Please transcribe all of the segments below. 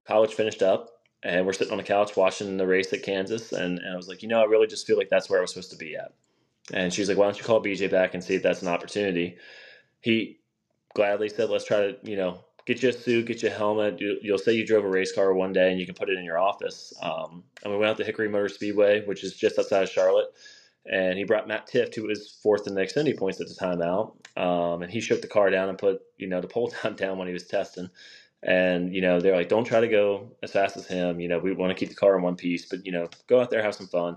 college finished up, and we're sitting on the couch watching the race at Kansas. And I was like, I really just feel like that's where I was supposed to be at. And she's like, why don't you call BJ back and see if that's an opportunity? He gladly said, let's try to, get you a suit, get you a helmet. You'll say you drove a race car one day and you can put it in your office. And we went out to Hickory Motor Speedway, which is just outside of Charlotte. And he brought Matt Tift, who was fourth in the Xfinity points at the time, out. And he shook the car down and put, the pull down when he was testing. And, they're like, don't try to go as fast as him. We want to keep the car in one piece, but, go out there, have some fun.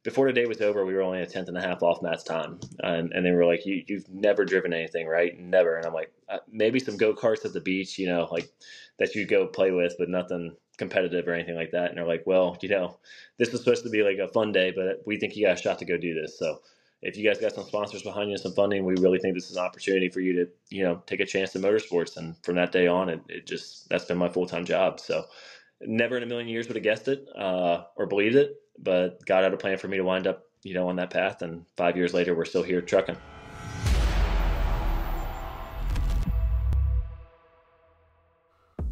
Before the day was over, we were only a tenth and a half off Matt's time. And they were like, you've never driven anything, right? Never. And I'm like, maybe some go-karts at the beach, like that you go play with, but nothing competitive or anything like that. And they're like, well, this was supposed to be like a fun day, but we think you got a shot to go do this. So if you guys got some sponsors behind you, some funding, we really think this is an opportunity for you to, take a chance in motorsports. And from that day on, that's been my full-time job. So never in a million years would have guessed it or believed it, but God had a plan for me to wind up, on that path. And 5 years later, we're still here trucking.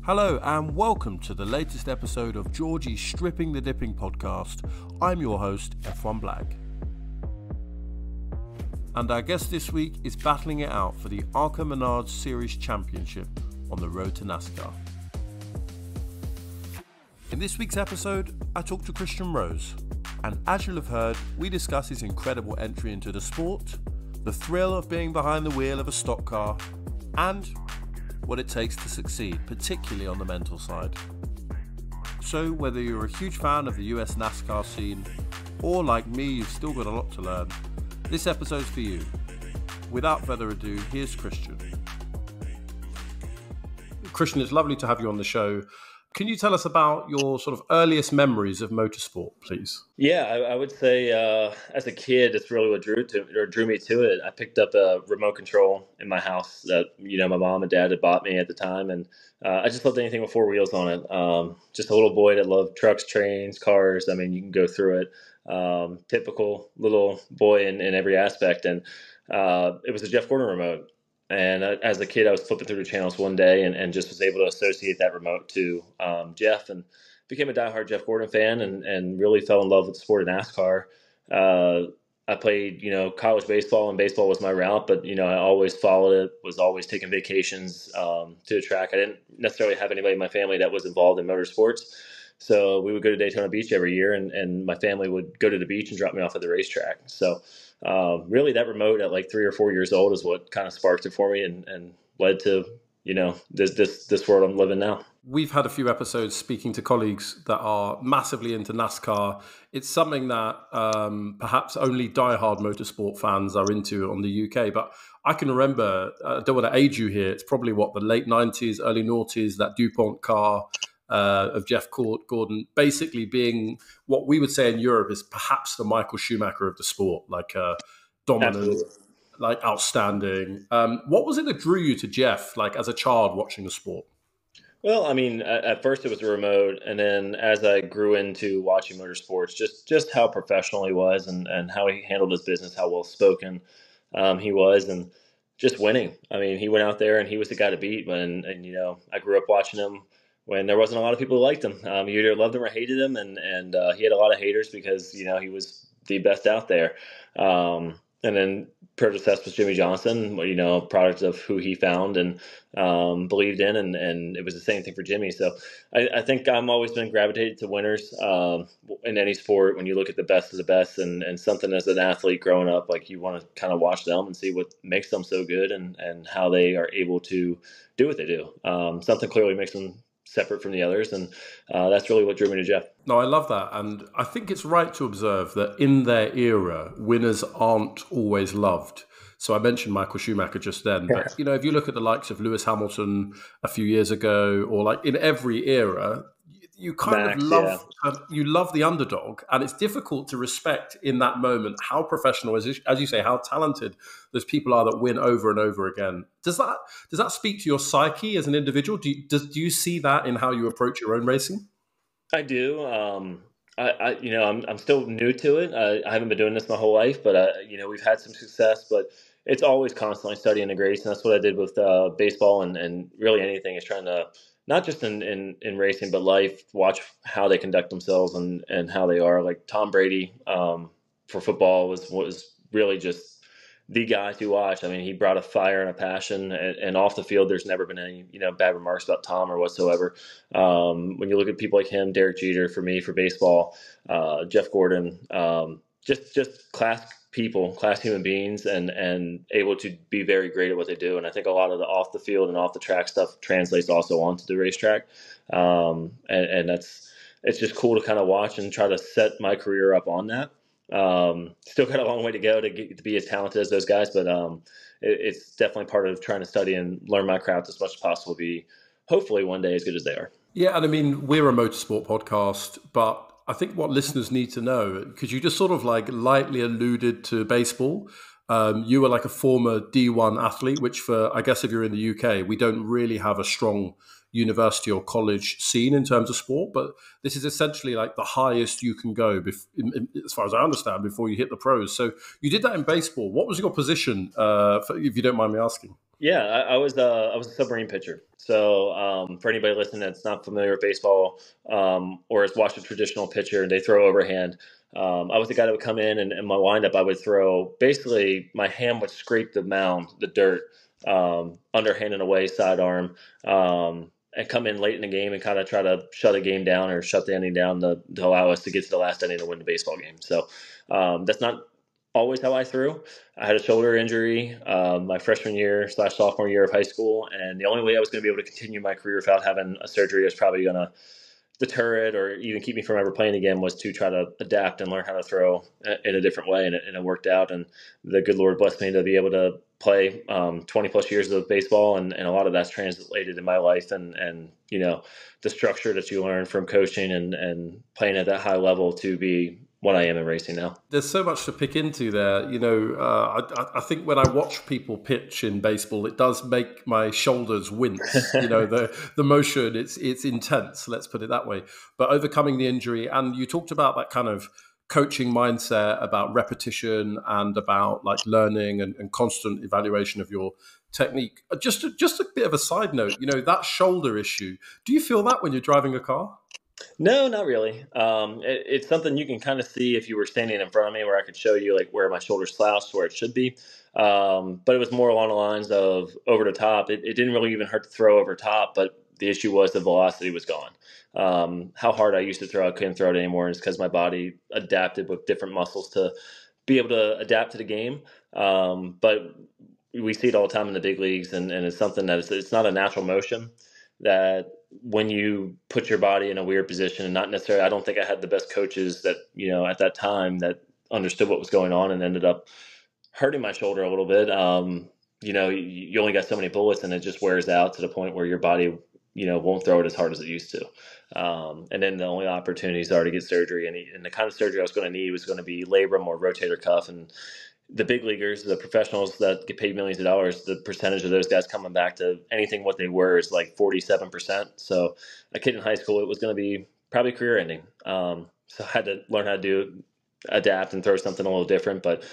Hello and welcome to the latest episode of Georgie's Stripping the Dipping podcast. I'm your host, F1 Black. And our guest this week is battling it out for the ARCA Menards Series Championship on the road to Nascar. In this week's episode, I talked to Christian Rose, and as you'll have heard, we discuss his incredible entry into the sport, the thrill of being behind the wheel of a stock car, and what it takes to succeed, particularly on the mental side. So whether you're a huge fan of the US NASCAR scene, or like me, you've still got a lot to learn, this episode's for you. Without further ado, here's Christian. Christian, it's lovely to have you on the show. Can you tell us about your sort of earliest memories of motorsport, please? Yeah, I would say as a kid, it's really what drew me to it. I picked up a remote control in my house that my mom and dad had bought me at the time, and I just loved anything with four wheels on it. Just a little boy that loved trucks, trains, cars. I mean, you can go through it. Typical little boy in every aspect, and it was a Jeff Gordon remote. And as a kid, I was flipping through the channels one day and just was able to associate that remote to Jeff, and became a diehard Jeff Gordon fan and really fell in love with the sport of NASCAR. I played, college baseball, and baseball was my route, but, I always followed it, was always taking vacations to the track. I didn't necessarily have anybody in my family that was involved in motorsports. So we would go to Daytona Beach every year, and my family would go to the beach and drop me off at the racetrack. So really that remote at like 3 or 4 years old is what kind of sparked it for me and led to, this world I'm living now. We've had a few episodes speaking to colleagues that are massively into NASCAR. It's something that perhaps only diehard motorsport fans are into on the UK. But I can remember, I don't want to age you here, it's probably the late 90s, early noughties, that DuPont car of Jeff Gordon basically being what we would say in Europe is perhaps the Michael Schumacher of the sport, like dominant, absolutely, like outstanding. What was it that drew you to Jeff, like as a child watching the sport? Well, I mean, at first it was a remote, and then as I grew into watching motorsports, just how professional he was and how he handled his business, how well spoken he was, and just winning. I mean, he went out there and he was the guy to beat. And I grew up watching him when there wasn't a lot of people who liked him. You either loved him or hated him, and he had a lot of haters because he was the best out there. And then predecessor was Jimmy Johnson, product of who he found and believed in, and it was the same thing for Jimmy. So I think I'm always been gravitated to winners in any sport. When you look at the best of the best, and something as an athlete growing up, like you want to kind of watch them and see what makes them so good and how they are able to do what they do. Something clearly makes them separate from the others, and that's really what drew me to Jeff. No, I love that, and I think it's right to observe that in their era, winners aren't always loved. So I mentioned Michael Schumacher just then, but if you look at the likes of Lewis Hamilton a few years ago, or like in every era, you kind of love you love the underdog, and it's difficult to respect in that moment how professional, as you say, how talented those people are that win over and over again. Does that speak to your psyche as an individual? Do you see that in how you approach your own racing? I do. I'm still new to it. I haven't been doing this my whole life, but we've had some success, but it's always constantly studying the grades, and that's what I did with baseball and really anything, is trying to not just in racing, but life, watch how they conduct themselves and how they are. Like Tom Brady, for football was really just the guy to watch. I mean, he brought a fire and a passion, and off the field, there's never been any, bad remarks about Tom or whatsoever. When you look at people like him, Derek Jeter for me, for baseball, Jeff Gordon, just class people, class human beings, and able to be very great at what they do. And I think a lot of the off the field and off the track stuff translates also onto the racetrack. And it's just cool to kind of watch and try to set my career up on that. Still got a long way to go to get to be as talented as those guys, but it's definitely part of trying to study and learn my craft as much as possible, be hopefully one day as good as they are. Yeah, and I mean, we're a motorsport podcast, but I think what listeners need to know, because you just sort of like lightly alluded to baseball. You were like a former D1 athlete, which for, I guess if you're in the UK, we don't really have a strong university or college scene in terms of sport, but this is essentially like the highest you can go, as far as I understand, before you hit the pros. So you did that in baseball. What was your position, if you don't mind me asking? Yeah, I was a submarine pitcher. So for anybody listening that's not familiar with baseball, or has watched a traditional pitcher and they throw overhand, I was the guy that would come in, and my windup, I would throw, basically my hand would scrape the mound, the dirt, underhand and away, sidearm, and come in late in the game and kind of try to shut a game down or shut the inning down to allow us to get to the last inning to win the baseball game. So that's not always how I threw. I had a shoulder injury my freshman year / sophomore year of high school, and the only way I was going to be able to continue my career without having a surgery was probably going to deter it or even keep me from ever playing again, was to try to adapt and learn how to throw in a different way, and it worked out. And the good Lord blessed me to be able to play 20 plus years of baseball, and a lot of that's translated in my life, and the structure that you learn from coaching and playing at that high level to be what I am in racing now. There's so much to pick into there. I think when I watch people pitch in baseball, it does make my shoulders wince. The motion, it's intense, let's put it that way. But overcoming the injury, and you talked about that kind of coaching mindset about repetition and about like learning and constant evaluation of your technique. Just a bit of a side note, that shoulder issue, do you feel that when you're driving a car? No, not really. It's something you can kind of see if you were standing in front of me, where I could show you like where my shoulder slouched, where it should be. But it was more along the lines of over the top. It didn't really even hurt to throw over top, but the issue was the velocity was gone. How hard I used to throw, I couldn't throw it anymore. It's because my body adapted with different muscles to be able to adapt to the game. But we see it all the time in the big leagues, and it's something that it's not a natural motion, that when you put your body in a weird position, and not necessarily, I don't think I had the best coaches that, at that time, that understood what was going on, and ended up hurting my shoulder a little bit. You only got so many bullets, and it just wears out to the point where your body, won't throw it as hard as it used to. And then the only opportunities are to get surgery, and the kind of surgery I was going to need was going to be labrum or rotator cuff. And the big leaguers, the professionals that get paid millions of dollars, the percentage of those guys coming back to anything what they were is like 47%. So a kid in high school, it was going to be probably career ending. So I had to learn how to adapt and throw something a little different. But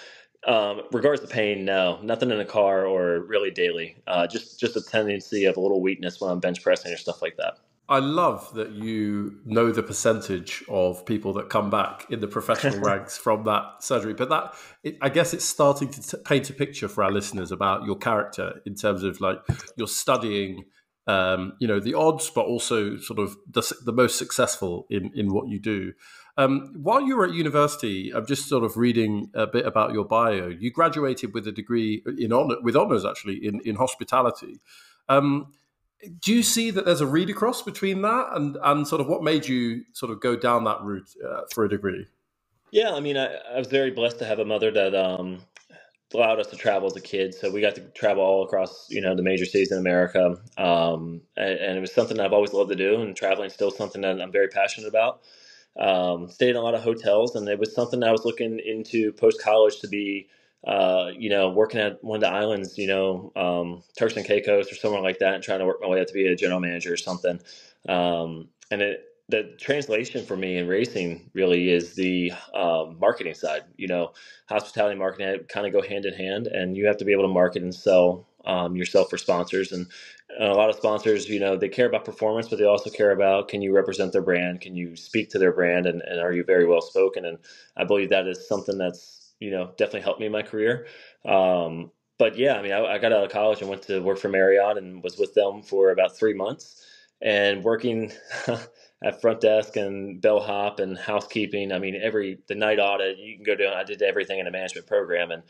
regards to pain, no, nothing in the car or really daily. Just a tendency of a little weakness when I'm bench pressing or stuff like that. I love that you know the percentage of people that come back in the professional ranks from that surgery. But I guess it's starting to paint a picture for our listeners about your character in terms of like you're studying, the odds, but also sort of the most successful in what you do. While you were at university, I'm just sort of reading a bit about your bio. You graduated with a degree with honors actually in hospitality. Do you see that there's a read across between that and sort of what made you sort of go down that route for a degree? Yeah, I mean, I was very blessed to have a mother that allowed us to travel as a kid. So we got to travel all across, the major cities in America. And it was something that I've always loved to do, and traveling is still something that I'm very passionate about. Stayed in a lot of hotels, and it was something that I was looking into post-college to be working at one of the islands, Turks and Caicos or somewhere like that, and trying to work my way up to be a general manager or something. The translation for me in racing really is the marketing side. Hospitality marketing kind of go hand in hand, and you have to be able to market and sell yourself for sponsors. And a lot of sponsors, they care about performance, but they also care about, can you represent their brand? Can you speak to their brand? And are you very well spoken? And I believe that is something that's, definitely helped me in my career. But yeah, I mean, I got out of college and went to work for Marriott and was with them for about 3 months and working at front desk and bellhop and housekeeping. I mean, the night audit, you can go down. I did everything in a management program and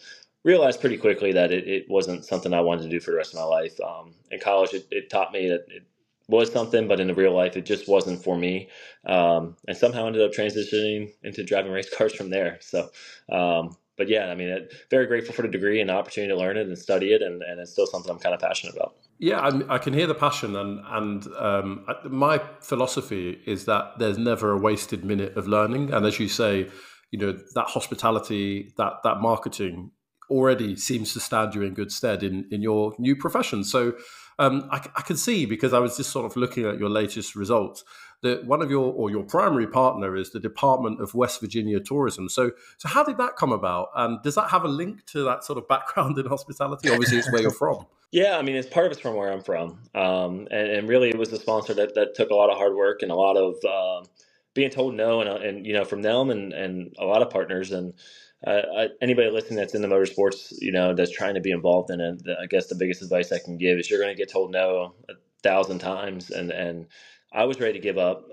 realized pretty quickly that it wasn't something I wanted to do for the rest of my life. In college, it taught me that it was something, but in the real life, it just wasn't for me. And somehow ended up transitioning into driving race cars from there. So, but yeah, I mean, very grateful for the degree and the opportunity to learn it and study it. And it's still something I'm kind of passionate about. Yeah, I can hear the passion, and my philosophy is that there's never a wasted minute of learning. And as you say, that hospitality, that marketing already seems to stand you in good stead in your new profession. So I can see, because I was just sort of looking at your latest results, that one of your primary partner is the Department of West Virginia Tourism. So how did that come about? And does that have a link to that sort of background in hospitality? Obviously, it's where you're from. Yeah, I mean, it's part of it's from where I'm from. And really it was a sponsor that took a lot of hard work and a lot of being told no and from them and a lot of partners. And anybody listening that's in the motorsports, that's trying to be involved in it, I guess the biggest advice I can give is you're going to get told no 1,000 times. And I was ready to give up.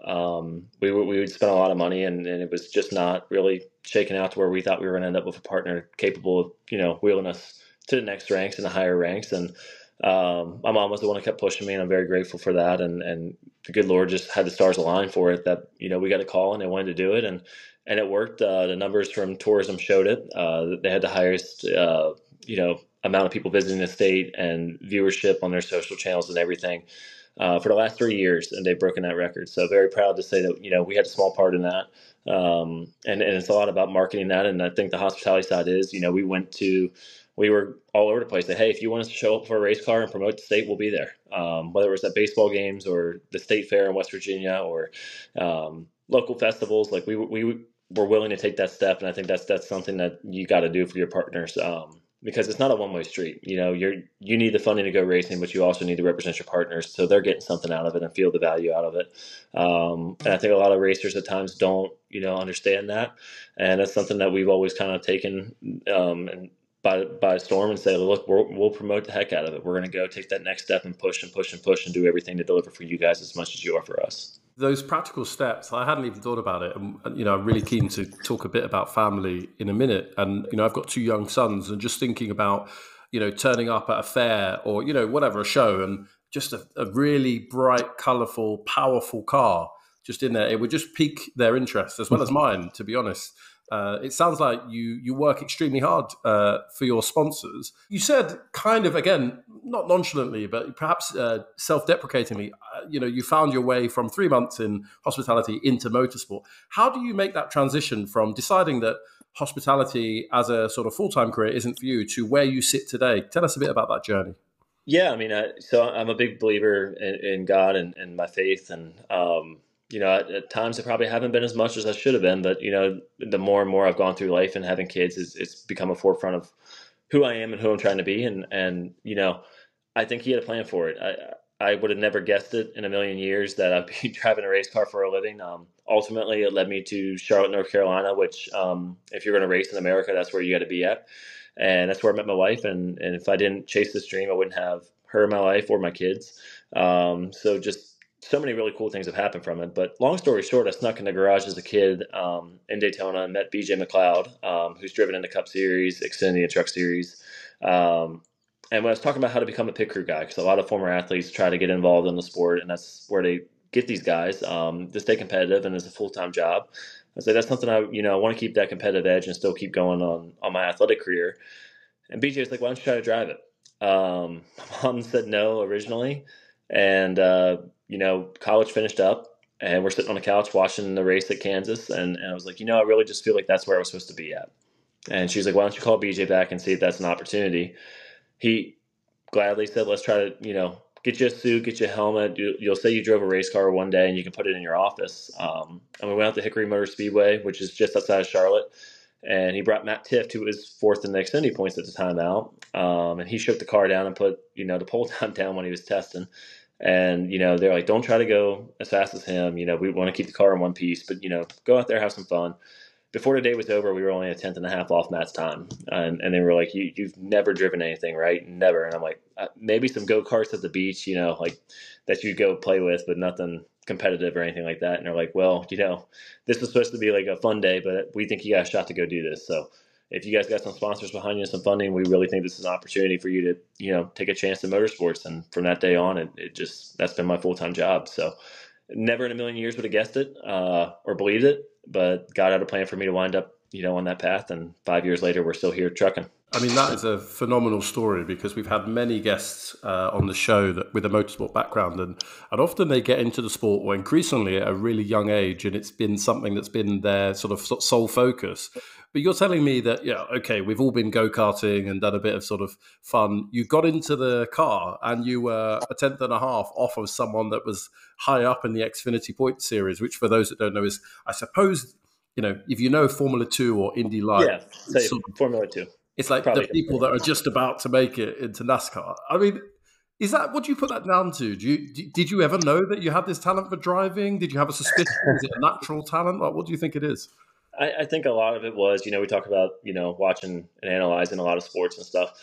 We would spend a lot of money and it was just not really shaking out to where we thought we were going to end up with a partner capable of, wheeling us to the next ranks and the higher ranks. And my mom was the one that kept pushing me, and I'm very grateful for that. And the good Lord just had the stars align for it that, we got a call and they wanted to do it. And it worked. The numbers from tourism showed it. They had the highest, amount of people visiting the state and viewership on their social channels and everything for the last 3 years. And they've broken that record. So very proud to say that, we had a small part in that. And it's a lot about marketing that. And I think the hospitality side is, we were all over the place. That, hey, if you want us to show up for a race car and promote the state, we'll be there. Whether it was at baseball games or the state fair in West Virginia or local festivals, like we were willing to take that step. And I think that's something that you got to do for your partners because it's not a one-way street. You need the funding to go racing, but you also need to represent your partners so they're getting something out of it and feel the value out of it. And I think a lot of racers at times don't, understand that. And that's something that we've always kind of taken and by storm and say, look, we'll promote the heck out of it. We're going to go take that next step and push and push and push and do everything to deliver for you guys as much as you are for us. Those practical steps, I hadn't even thought about it. And, I'm really keen to talk a bit about family in a minute. And, I've got 2 young sons and just thinking about, turning up at a fair or, whatever, a show and just a really bright, colourful, powerful car just in there. It would just pique their interest as well as mine, to be honest. It sounds like you work extremely hard for your sponsors. You said kind of, again, not nonchalantly, but perhaps self-deprecatingly, you found your way from 3 months in hospitality into motorsport. How do you make that transition from deciding that hospitality as a sort of full-time career isn't for you to where you sit today? Tell us a bit about that journey. Yeah, I mean, so I'm a big believer in God and my faith. And at times I probably haven't been as much as I should have been, but the more and more I've gone through life and having kids, it's become a forefront of who I am and who I'm trying to be. And I think he had a plan for it. I would have never guessed it in a million years that I'd be driving a race car for a living. Ultimately, it led me to Charlotte, North Carolina, which if you're going to race in America, that's where you got to be at. And that's where I met my wife. And if I didn't chase this dream, I wouldn't have her in my life or my kids. So just so many really cool things have happened from it. But long story short, I snuck in the garage as a kid in Daytona and met BJ McLeod, who's driven in the Cup Series, Xfinity Truck Series. And when I was talking about how to become a pit crew guy, because a lot of former athletes try to get involved in the sport, and that's where they get these guys to stay competitive and as a full-time job. I said, that's something I want to keep that competitive edge and still keep going on my athletic career. And BJ was like, why don't you try to drive it? My mom said no originally. And, college finished up and we're sitting on the couch watching the race at Kansas. And I was like, I really just feel like that's where I was supposed to be at. And she's like, why don't you call BJ back and see if that's an opportunity? He gladly said, let's try to, get you a suit, get you a helmet. You'll say you drove a race car one day and you can put it in your office. And we went out to Hickory Motor Speedway, which is just outside of Charlotte. and he brought Matt Tifft, who was fourth in the Xfinity points at the time, out, and he shook the car down and put the pole time down when he was testing. And they're like, don't try to go as fast as him. We want to keep the car in one piece, but go out there, have some fun. Before the day was over, we were only a tenth and a half off Matt's time. And they were like, you've never driven anything, right? Never. And I'm like, maybe some go-karts at the beach, like that you go play with, but nothing competitive or anything like that. And they're like, well, this was supposed to be like a fun day, but we think you got a shot to go do this. So if you guys got some sponsors behind you and some funding, we really think this is an opportunity for you to, take a chance in motorsports. And from that day on, that's been my full-time job. So never in a million years would have guessed it or believed it, but God had a plan for me to wind up, on that path. And 5 years later, we're still here trucking. I mean, that is a phenomenal story, because we've had many guests on the show that with a motorsport background, and often they get into the sport, or increasingly at a really young age, and it's been something that's been their sort of sole focus. But you're telling me that, okay, we've all been go-karting and done a bit of sort of fun. You got into the car and you were a tenth and a half off of someone that was high up in the Xfinity Point Series, which for those that don't know is, I suppose, if you know Formula 2 or Indy Light. Yeah, say Formula 2. It's like the people that are just about to make it into NASCAR. I mean, what do you put that down to? Did you ever know that you had this talent for driving? Did you have a suspicion? Is it a natural talent? What do you think it is? I think a lot of it was, we talk about, watching and analyzing a lot of sports and stuff.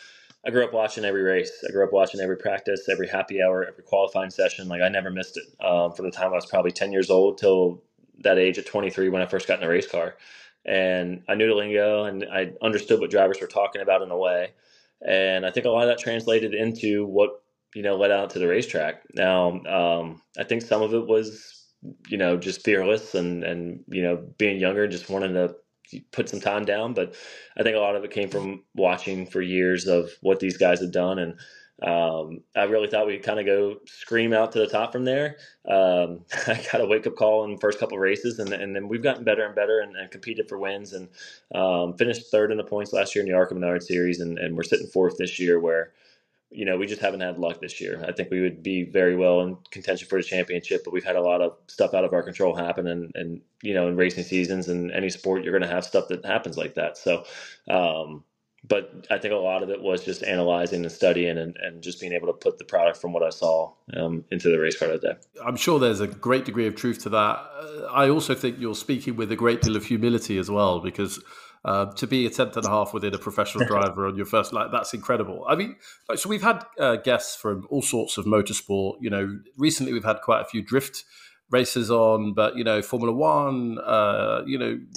I grew up watching every race. I grew up watching every practice, every happy hour, every qualifying session. Like, I never missed it from the time I was probably 10 years old till that age at 23 when I first got in a race car. And I knew the lingo and I understood what drivers were talking about in a way. And I think a lot of that translated into what, led out to the racetrack. Now, I think some of it was, just fearless and being younger, just wanting to put some time down. But I think a lot of it came from watching for years of what these guys had done. And I really thought we'd kind of go scream out to the top from there. I got a wake-up call in the first couple of races, and then we've gotten better and better and competed for wins and finished third in the points last year in the ARCA Menards series, and we're sitting fourth this year where, we just haven't had luck this year. I think we would be very well in contention for the championship, but we've had a lot of stuff out of our control happen, and in racing seasons and any sport, you're going to have stuff that happens like that. So, but I think a lot of it was just analyzing and studying and just being able to put the product from what I saw into the race car that day. I'm sure there's a great degree of truth to that. I also think you're speaking with a great deal of humility as well, because to be a tenth and a half within a professional driver on your first, that's incredible. I mean, so we've had guests from all sorts of motorsport. Recently we've had quite a few drift races on, but Formula One,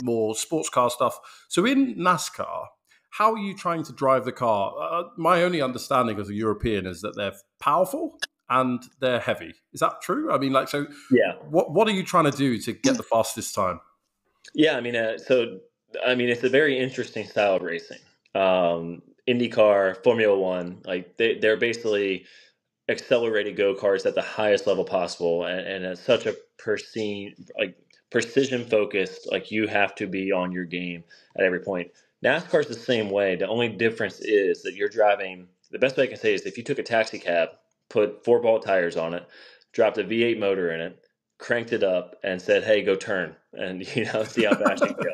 more sports car stuff. So in NASCAR, how are you trying to drive the car? My only understanding as a European is that they're powerful and they're heavy. Is that true? I mean, yeah. What are you trying to do to get the fastest time? Yeah, I mean, it's a very interesting style of racing. IndyCar, Formula One, they're basically accelerated go-karts at the highest level possible, and at such a precision focused, you have to be on your game at every point. NASCAR is the same way. The only difference is that you're driving. The best way I can say is if you took a taxi cab, put 4-ball tires on it, dropped a V8 motor in it, cranked it up, and said, "Hey, go turn," and see how fast you can go.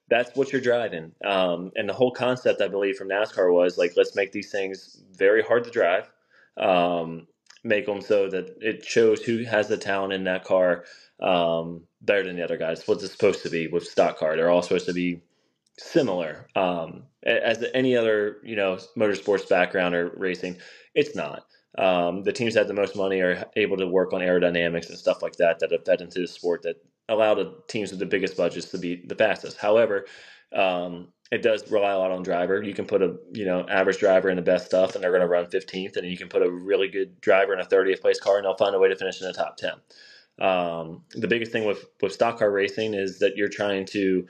That's what you're driving. And the whole concept, I believe, from NASCAR was let's make these things very hard to drive, make them so that it shows who has the talent in that car better than the other guys. What's it supposed to be with stock car? They're all supposed to be similar. As any other, motorsports background or racing, it's not. The teams that had the most money are able to work on aerodynamics and stuff like that have fed into the sport that allow the teams with the biggest budgets to be the fastest. However, it does rely a lot on driver. You can put a average driver in the best stuff and they're going to run 15th, and you can put a really good driver in a 30th place car and they'll find a way to finish in the top 10. The biggest thing with stock car racing is that you're trying to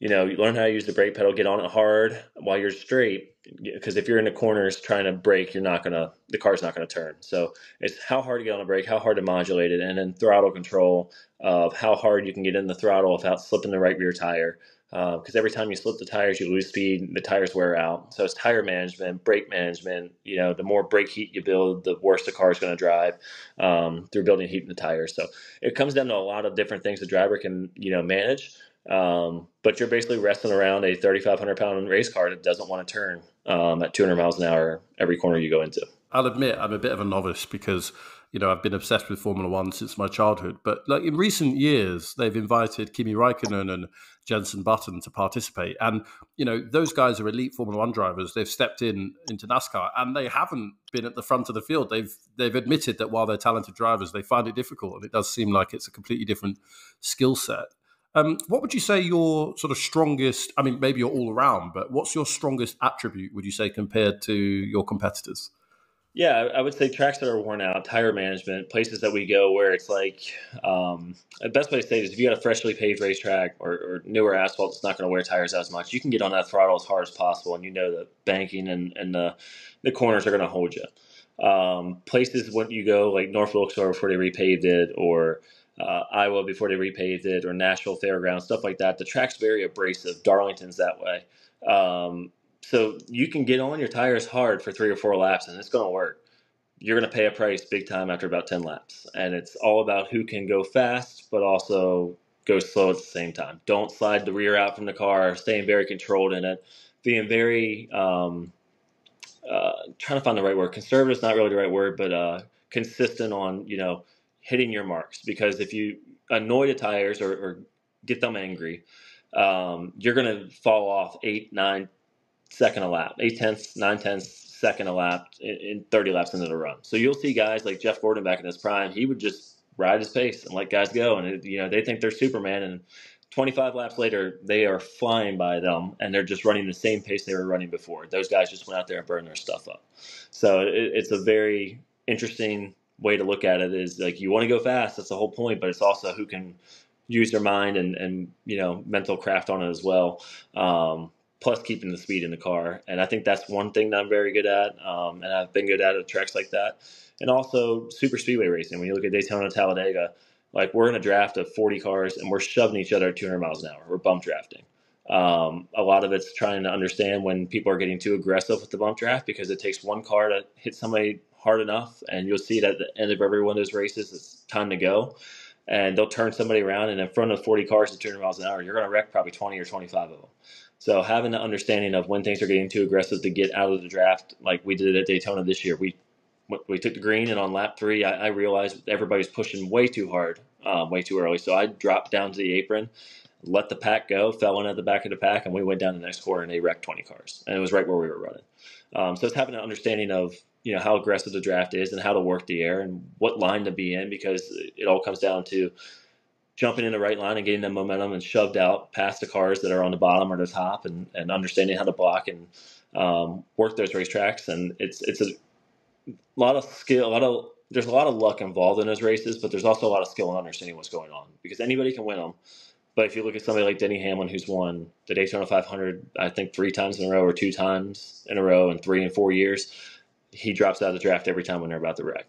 you learn how to use the brake pedal, get on it hard while you're straight. Because if you're in the corners trying to brake, the car's not going to turn. So it's how hard to get on the brake, how hard to modulate it, and then throttle control of how hard you can get in the throttle without slipping the right rear tire. Because every time you slip the tires, you lose speed, the tires wear out. So it's tire management, brake management. The more brake heat you build, the worse the car is going to drive through building heat in the tires. So it comes down to a lot of different things the driver can, manage. But you're basically wrestling around a 3,500-pound race car that doesn't want to turn at 200 miles an hour every corner you go into. I'll admit I'm a bit of a novice because, I've been obsessed with Formula One since my childhood. But like in recent years, they've invited Kimi Raikkonen and Jenson Button to participate. And, those guys are elite Formula One drivers. They've stepped into NASCAR and they haven't been at the front of the field. They've admitted that while they're talented drivers, they find it difficult. And it does seem like it's a completely different skill set. What would you say your sort of strongest, I mean, maybe you're all around, but what's your strongest attribute, would you say, compared to your competitors? Yeah, I would say tracks that are worn out, tire management, places that we go where it's like, the best way to say it is if you got a freshly paved racetrack or newer asphalt that's not going to wear tires as much, you can get on that throttle as hard as possible, and the banking and the corners are going to hold you. Places when you go like North Wilkesboro before they repaved it, or Iowa before they repaved it, or Nashville Fairgrounds, stuff like that, the track's very abrasive. Darlington's that way. So you can get on your tires hard for 3 or 4 laps and it's going to work. You're going to pay a price big time after about 10 laps. And it's all about who can go fast, but also go slow at the same time. Don't slide the rear out from the car, staying very controlled in it, being very, trying to find the right word. Conservative is not really the right word, but consistent on, hitting your marks. Because if you annoy the tires or get them angry, you're going to fall off 8, 9, second a lap, 8/10, 9/10 second a lap in 30 laps into the run. So you'll see guys like Jeff Gordon back in his prime. He would just ride his pace and let guys go, and they think they're Superman. And 25 laps later, they are flying by them, and they're just running the same pace they were running before. Those guys just went out there and burned their stuff up. So it's a very interesting way to look at it. Is like you want to go fast. That's the whole point, but it's also who can use their mind and mental craft on it as well. Plus keeping the speed in the car. And I think that's one thing that I'm very good at, and I've been good at tracks like that. And also super speedway racing. When you look at Daytona and Talladega, like we're in a draft of 40 cars and we're shoving each other at 200 miles an hour. We're bump drafting. A lot of it's trying to understand when people are getting too aggressive with the bump draft, because it takes one car to hit somebody hard enough, and you'll see it at the end of every one of those races. It's time to go. And they'll turn somebody around, and in front of 40 cars at 200 miles an hour, you're going to wreck probably 20 or 25 of them. So having the understanding of when things are getting too aggressive to get out of the draft, like we did at Daytona this year, we took the green, and on lap 3, I realized everybody's pushing way too hard, way too early. So I dropped down to the apron, let the pack go, fell in at the back of the pack, and we went down the next corner, and they wrecked 20 cars. And it was right where we were running. So it's having an understanding of how aggressive the draft is and how to work the air and what line to be in, because it all comes down to jumping in the right line and getting the momentum and shoved out past the cars that are on the bottom or the top, and understanding how to block and work those racetracks. And it's a lot of skill, there's a lot of luck involved in those races, but there's also a lot of skill in understanding what's going on, because anybody can win them. But if you look at somebody like Denny Hamlin, who's won the Daytona 500, I think 3 times in a row or 2 times in a row in 3 and 4 years, he drops out of the draft every time when they're about to wreck.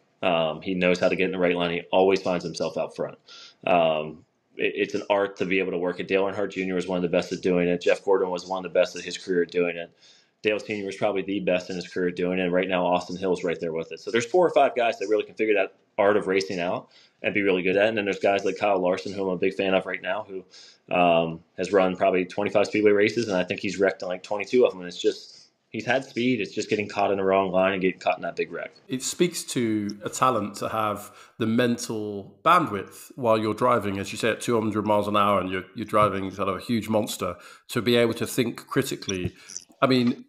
He knows how to get in the right line. He always finds himself out front. It's an art to be able to work it. Dale Earnhardt Jr. was one of the best at doing it. Jeff Gordon was one of the best at his career at doing it. Dale Sr. was probably the best in his career at doing it. And right now, Austin Hill's right there with it. So there's 4 or 5 guys that really can figure that art of racing out and be really good at it. And then there's guys like Kyle Larson, who I'm a big fan of right now, who has run probably 25 speedway races, and I think he's wrecked in like 22 of them. And it's just, he's had speed. It's just getting caught in the wrong line and getting caught in that big wreck. It speaks to a talent to have the mental bandwidth while you're driving, as you say, at 200 miles an hour, and you're driving sort of a huge monster, to be able to think critically. I mean,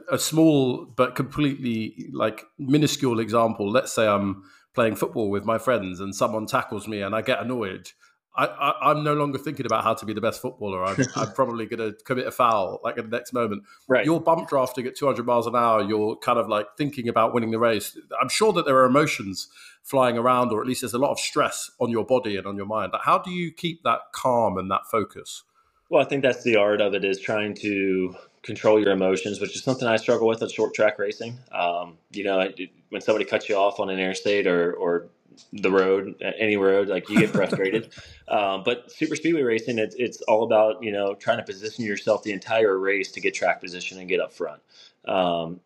a small but completely like minuscule example. Let's say I'm playing football with my friends and someone tackles me and I get annoyed. I'm no longer thinking about how to be the best footballer. I'm probably going to commit a foul like at the next moment. Right. You're bump drafting at 200 miles an hour. You're kind of like thinking about winning the race. I'm sure that there are emotions flying around, or at least there's a lot of stress on your body and on your mind. How do you keep that calm and that focus? Well, I think that's the art of it, is trying to control your emotions, which is something I struggle with at short track racing. When somebody cuts you off on an interstate or the road, any road, like you get frustrated. But super speedway racing, it's all about, trying to position yourself the entire race to get track position and get up front.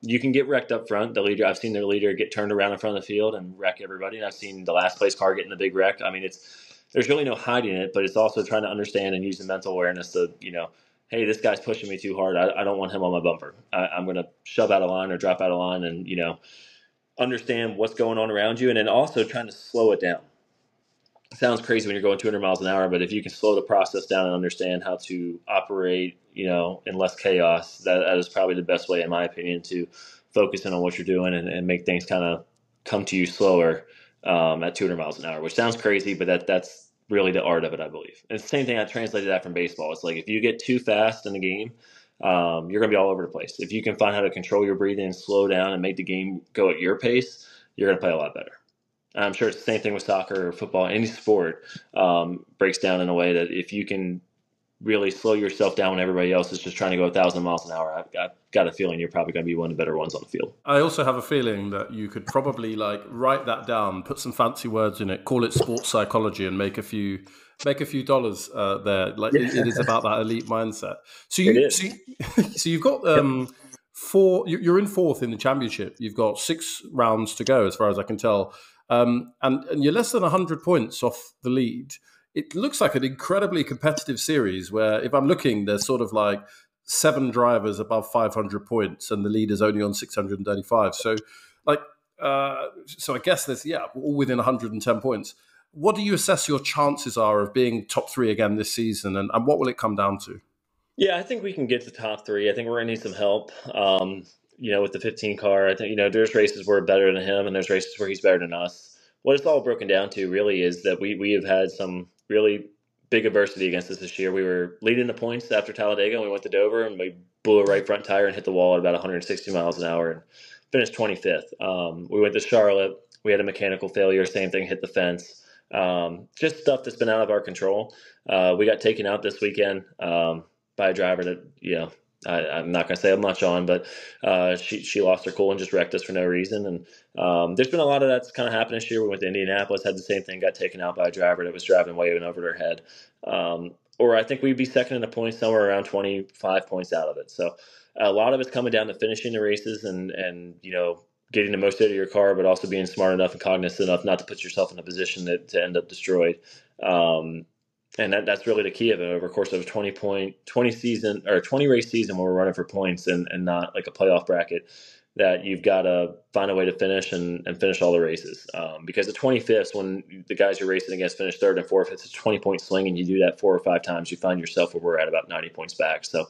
You can get wrecked up front. I've seen the leader get turned around in front of the field and wreck everybody. And I've seen the last place car get in the big wreck. I mean, it's there's really no hiding it, but it's also trying to understand and use the mental awareness to, hey, this guy's pushing me too hard. I don't want him on my bumper. I'm going to shove out of line or drop out of line, and, understand what's going on around you. And then also trying to slow it down. It sounds crazy when you're going 200 miles an hour, but if you can slow the process down and understand how to operate, in less chaos, that is probably the best way, in my opinion, to focus in on what you're doing and make things kind of come to you slower at 200 miles an hour, which sounds crazy, but that's really the art of it, I believe. And it's the same thing. I translated that from baseball. It's like if you get too fast in the game, you're going to be all over the place. If you can find how to control your breathing and slow down and make the game go at your pace, you're going to play a lot better. I'm sure it's the same thing with soccer or football. Any sport breaks down in a way that if you can really slow yourself down when everybody else is just trying to go 1,000 miles an hour, I've got a feeling you're probably going to be one of the better ones on the field. I also have a feeling that you could probably write that down, put some fancy words in it, call it sports psychology, and make a few dollars there. It is about that elite mindset. So you've got four. You're in fourth in the championship. You've got 6 rounds to go, as far as I can tell, and you're less than 100 points off the lead. It looks like an incredibly competitive series where, if I'm looking, there's sort of 7 drivers above 500 points and the leader's only on 635. So I guess there's, all within 110 points. What do you assess your chances are of being top 3 again this season, and what will it come down to? Yeah, I think we can get to top 3. I think we're going to need some help. With the 15 car, I think, there's races where we're better than him and there's races where he's better than us. What it's all broken down to really is that we have had some really big adversity against us this year. We were leading the points after Talladega, and we went to Dover, and we blew a right front tire and hit the wall at about 160 miles an hour and finished 25th. We went to Charlotte. We had a mechanical failure. Same thing, hit the fence. Just stuff that's been out of our control. We got taken out this weekend by a driver that, I'm not going to say much on, but she lost her cool and just wrecked us for no reason. And there's been a lot of that's kind of happened this year. We went to Indianapolis, had the same thing, got taken out by a driver that was driving way over their head. Or I think we'd be second in the points, somewhere around 25 points out of it. So a lot of it's coming down to finishing the races and getting the most out of your car, but also being smart enough and cognizant enough not to put yourself in a position to end up destroyed. And that's really the key of it over the course of a 20 race season where we're running for points and not like a playoff bracket, that you've got to find a way to finish and finish all the races. Because the 25th, when the guys you're racing against finish 3rd and 4th, it's a 20-point swing, and you do that 4 or 5 times, you find yourself where we're at about 90 points back. So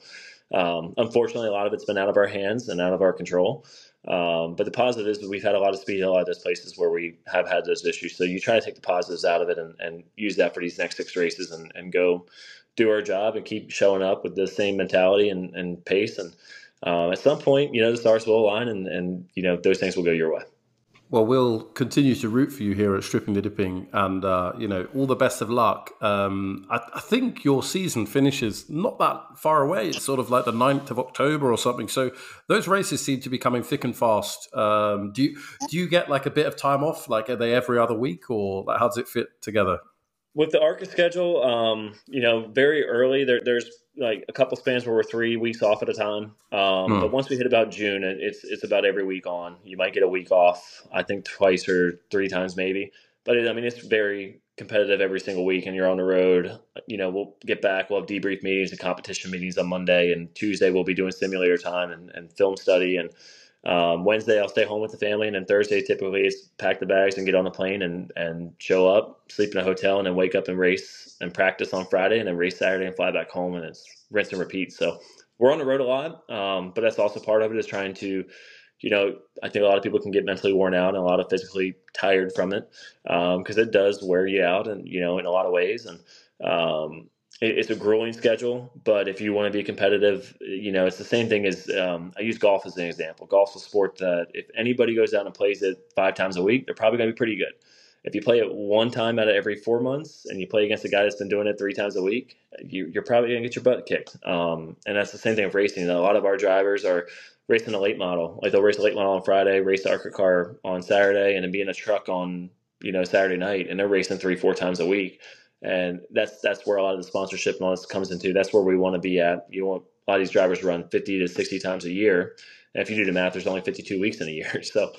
unfortunately, a lot of it's been out of our hands and out of our control. But the positive is that we've had a lot of speed in a lot of those places where we have had those issues. So you try to take the positives out of it and use that for these next 6 races and go do our job and keep showing up with the same mentality and pace. And at some point, the stars will align and those things will go your way. Well, we'll continue to root for you here at Stripping the Dipping, and all the best of luck. I think your season finishes not that far away. It's sort of like the 9th of October or something. So those races seem to be coming thick and fast. Do you get a bit of time off? Are they every other week, or how does it fit together? With the ARCA schedule, very early, there's a couple spans where we're 3 weeks off at a time. But once we hit about June, it's about every week on. You might get a week off, I think twice or 3 times maybe. But it's very competitive every single week, and you're on the road. We'll get back. We'll have debrief meetings and competition meetings on Monday, and Tuesday we'll be doing simulator time and film study. And Wednesday I'll stay home with the family, and then Thursday typically is pack the bags and get on the plane and show up, sleep in a hotel, and then wake up and race and practice on Friday, and then race Saturday and fly back home, and it's rinse and repeat. So we're on the road a lot, but that's also part of it, is trying to, I think a lot of people can get mentally worn out and a lot of physically tired from it, because it does wear you out, and in a lot of ways. And it's a grueling schedule, but if you want to be competitive, it's the same thing as, I use golf as an example. Golf's a sport that if anybody goes out and plays it 5 times a week, they're probably going to be pretty good. If you play it 1 time out of every 4 months and you play against a guy that's been doing it 3 times a week, you're probably going to get your butt kicked. And that's the same thing with racing. A lot of our drivers are racing a late model. They'll race a late model on Friday, race the ARCA car on Saturday, and then be in a truck on, Saturday night, and they're racing 3-4 times a week. And that's where a lot of the sponsorship and all this comes into. That's where we want to be at. You want a lot of these drivers run 50 to 60 times a year. And if you do the math, there's only 52 weeks in a year. So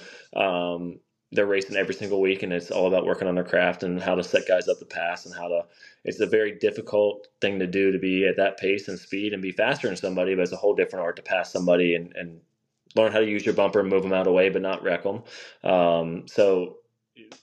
they're racing every single week, and it's all about working on their craft and how to set guys up to pass and how to. It's a very difficult thing to do, to be at that pace and speed and be faster than somebody, but it's a whole different art to pass somebody and learn how to use your bumper and move them out of the way, but not wreck them. So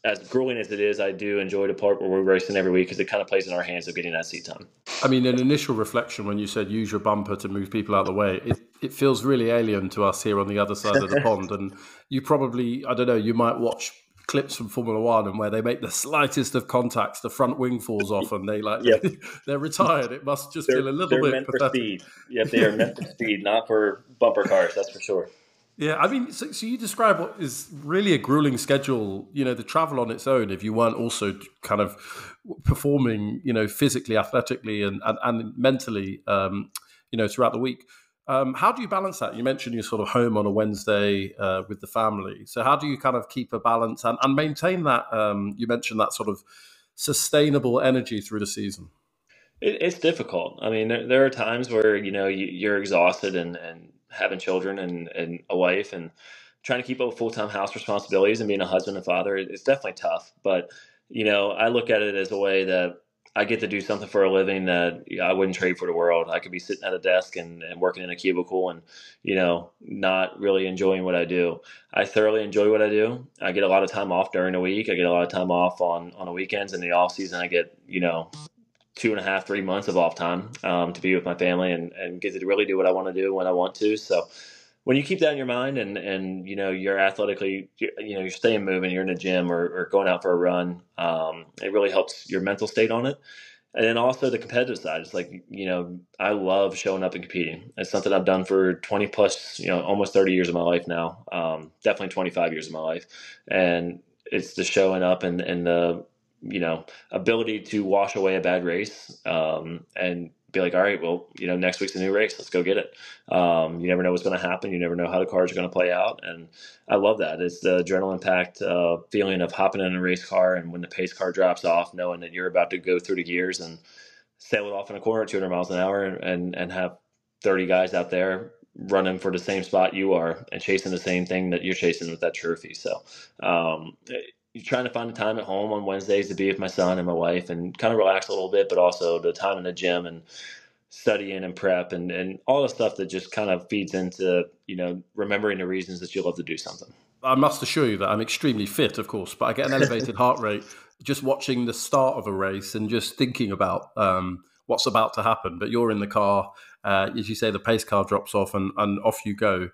as grueling as it is, I do enjoy the part where we're racing every week because it kind of plays in our hands of getting that seat time. I mean, an initial reflection when you said use your bumper to move people out of the way, it feels really alien to us here on the other side of the pond. And you probably, I don't know, you might watch clips from Formula One and where they make the slightest of contacts, the front wing falls off and Yep. they're retired. It must just feel a little bit meant pathetic. for speed. Yep, they are meant for speed, not for bumper cars, that's for sure. Yeah, I mean, so you describe what is really a grueling schedule, the travel on its own, if you weren't also kind of performing, physically, athletically and mentally, throughout the week. How do you balance that? You mentioned you're sort of home on a Wednesday with the family. So how do you kind of keep a balance and maintain that, you mentioned that sort of sustainable energy through the season? It's difficult. I mean, there are times where, you're exhausted and having children and a wife and trying to keep up with full-time house responsibilities and being a husband and father. It's definitely tough. But, I look at it as a way that I get to do something for a living that I wouldn't trade for the world. I could be sitting at a desk and working in a cubicle and, not really enjoying what I do. I thoroughly enjoy what I do. I get a lot of time off during the week. I get a lot of time off on the weekends. In the off season, I get, 2.5, 3 months of off time to be with my family and get to really do what I want to do when I want to. So when you keep that in your mind and you're athletically, you're staying moving, you're in the gym or going out for a run, it really helps your mental state on it. And then also the competitive side. It's like, I love showing up and competing. It's something I've done for 20 plus, almost 30 years of my life now. Definitely 25 years of my life. And it's the showing up and the, ability to wash away a bad race and be like, all right, well, next week's a new race. Let's go get it. You never know what's going to happen. You never know how the cars are going to play out. And I love that. It's the adrenaline packed feeling of hopping in a race car. And when the pace car drops off, knowing that you're about to go through the gears and sail it off in a corner at 200 miles an hour and have 30 guys out there running for the same spot you are and chasing the same thing that you're chasing with that trophy. So, you're trying to find the time at home on Wednesdays to be with my son and my wife and kind of relax a little bit, but also the time in the gym and studying and prep and all the stuff that just kind of feeds into, remembering the reasons that you love to do something. I must assure you that I'm extremely fit, of course, but I get an elevated heart rate just watching the start of a race and just thinking about what's about to happen. But you're in the car, as you say, the pace car drops off and off you go.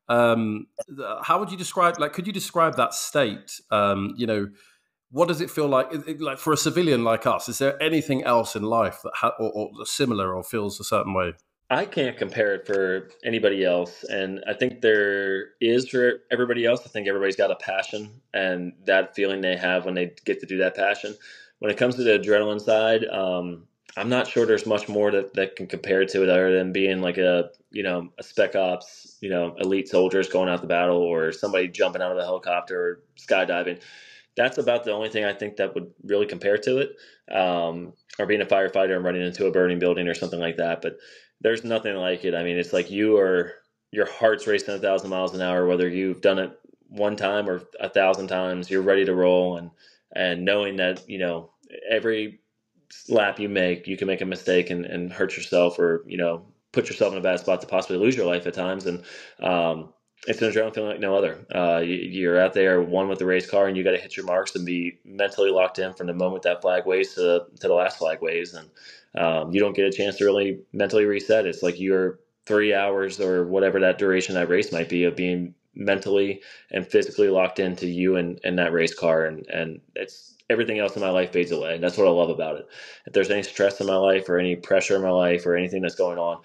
How would you describe, could you describe that state? What does it feel like? Like for a civilian like us, is there anything else in life that or similar or feels a certain way? I can't compare it for anybody else. And I think there is for everybody else. I think everybody's got a passion and that feeling they have when they get to do that passion. When it comes to the adrenaline side, I'm not sure there's much more that can compare to it other than being like a spec ops, elite soldiers going out to battle or somebody jumping out of a helicopter or skydiving. That's about the only thing I think that would really compare to it. Or being a firefighter and running into a burning building or something like that. But there's nothing like it. I mean, it's like your heart's racing 1,000 miles an hour, whether you've done it one time or 1,000 times, you're ready to roll. And knowing that, every lap you make, you can make a mistake and hurt yourself or, put yourself in a bad spot to possibly lose your life at times. And it's an adrenaline feeling like no other. You're out there one with the race car and you got to hit your marks and be mentally locked in from the moment that flag waves to the last flag waves. And you don't get a chance to really mentally reset. It's like you're 3 hours or whatever that duration of that race might be of being mentally and physically locked into you and that race car. And it's everything else in my life fades away. And that's what I love about it. If there's any stress in my life or any pressure in my life or anything that's going on,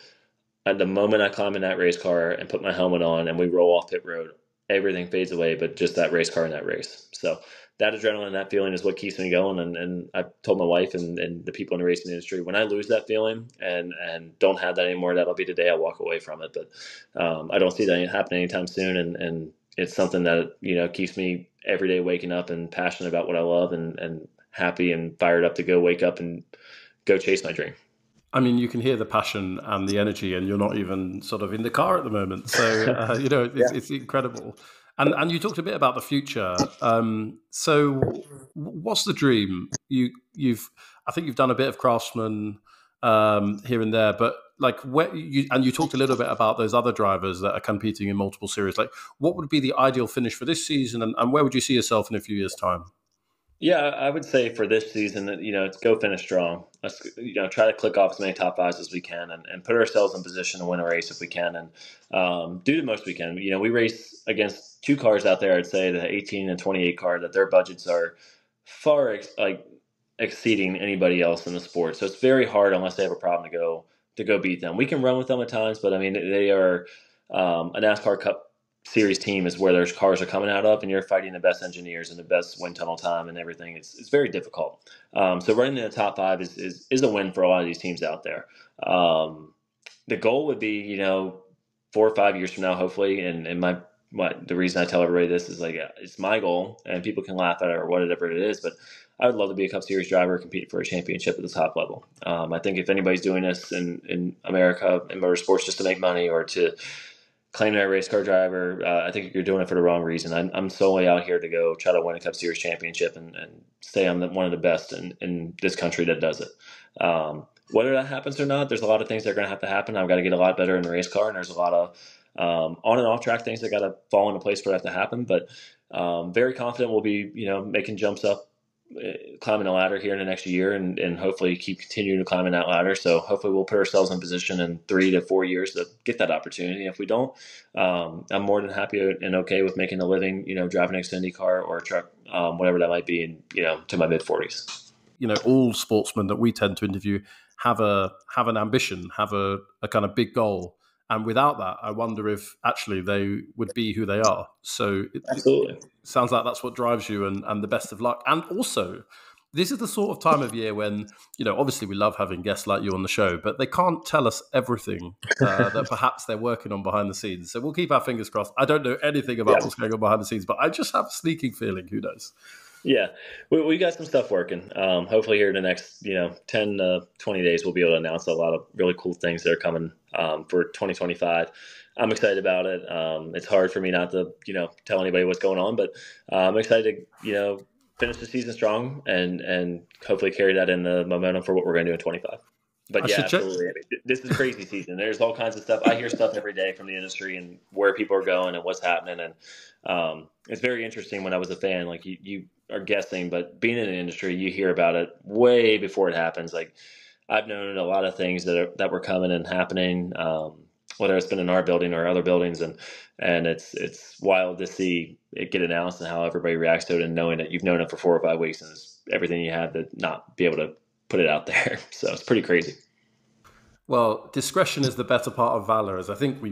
at the moment I climb in that race car and put my helmet on and we roll off pit road, everything fades away, but just that race car and that race. So that adrenaline, that feeling is what keeps me going. And I've told my wife and the people in the racing industry, when I lose that feeling and don't have that anymore, that'll be the day I walk away from it. But I don't see that happening anytime soon. And it's something that, keeps me every day waking up and passionate about what I love and happy and fired up to go wake up and go chase my dream. I mean, you can hear the passion and the energy, and you're not even sort of in the car at the moment. So, it's incredible. And you talked a bit about the future. So what's the dream? You've I think you've done a bit of Craftsman here and there, but like you talked a little bit about those other drivers that are competing in multiple series. Like, what would be the ideal finish for this season, and where would you see yourself in a few years' time? Yeah, I would say for this season that it's go finish strong. Let's try to click off as many top fives as we can, and put ourselves in position to win a race if we can, and do the most we can. We race against two cars out there. I'd say the 18 and 28 car that their budgets are far exceeding anybody else in the sport. So it's very hard unless they have a problem to go beat them. We can run with them at times, but I mean they are a NASCAR Cup Series team is where their cars are coming out of, and you're fighting the best engineers and the best wind tunnel time and everything. It's very difficult. So running in the top five is a win for a lot of these teams out there. The goal would be, 4 or 5 years from now, hopefully. And the reason I tell everybody this is it's my goal, and people can laugh at it or whatever it is, but I would love to be a Cup Series driver, compete for a championship at the top level. I think if anybody's doing this in America in motorsports just to make money or to claim that race car driver, I think you're doing it for the wrong reason. I'm solely out here to go try to win a Cup Series championship and say I'm one of the best in this country that does it. Whether that happens or not, there's a lot of things that are going to have to happen. I've got to get a lot better in the race car, and there's a lot of on and off track things that got to fall into place for that to happen. But very confident we'll be making jumps up, climbing a ladder here in the next year, and hopefully keep continuing to climbing that ladder. So hopefully we'll put ourselves in position in 3 to 4 years to get that opportunity. If we don't, I'm more than happy and okay with making a living, driving an Xfinity car or a truck, whatever that might be, in, to my mid-40s. All sportsmen that we tend to interview have an ambition, have a kind of big goal. And without that, I wonder if actually they would be who they are. So Absolutely. It sounds like that's what drives you, and the best of luck. And also, this is the sort of time of year when, obviously we love having guests like you on the show, but they can't tell us everything that perhaps they're working on behind the scenes. So we'll keep our fingers crossed. I don't know anything about what's going on behind the scenes, but I just have a sneaking feeling. Who knows? Yeah, we got some stuff working. Hopefully here in the next 10 to 20 days, we'll be able to announce a lot of really cool things that are coming for 2025. I'm excited about it. It's hard for me not to tell anybody what's going on, but I'm excited to finish the season strong and hopefully carry that in the momentum for what we're going to do in 25. But yeah, absolutely. I mean, this is crazy season. There's all kinds of stuff. I hear stuff every day from the industry and where people are going and what's happening. And it's very interesting when I was a fan, like you are guessing, but being in the industry, you hear about it way before it happens. Like I've known a lot of things that were coming and happening, whether it's been in our building or other buildings. And it's wild to see it get announced and how everybody reacts to it, and knowing that you've known it for 4 or 5 weeks and it's everything you have to not be able to put it out there. So it's pretty crazy. Well, discretion is the better part of valor, as I think we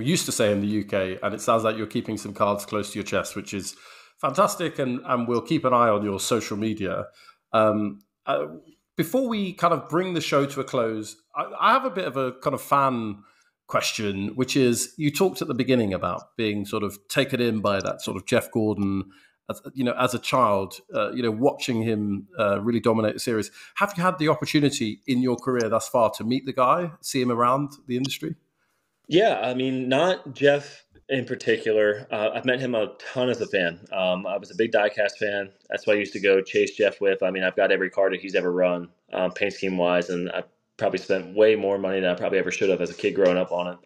used to say in the UK, and it sounds like you're keeping some cards close to your chest, which is fantastic, and we'll keep an eye on your social media. Before we kind of bring the show to a close, I have a bit of a kind of fan question, which is, you talked at the beginning about being sort of taken in by that sort of Jeff Gordon, as a child, watching him really dominate the series. Have you had the opportunity in your career thus far to meet the guy, see him around the industry? Yeah, I mean, not Jeff in particular. I've met him a ton as a fan. I was a big diecast fan. That's what I used to go chase Jeff with. I mean, I've got every car that he's ever run, paint scheme wise, and I probably spent way more money than I probably ever should have as a kid growing up on it.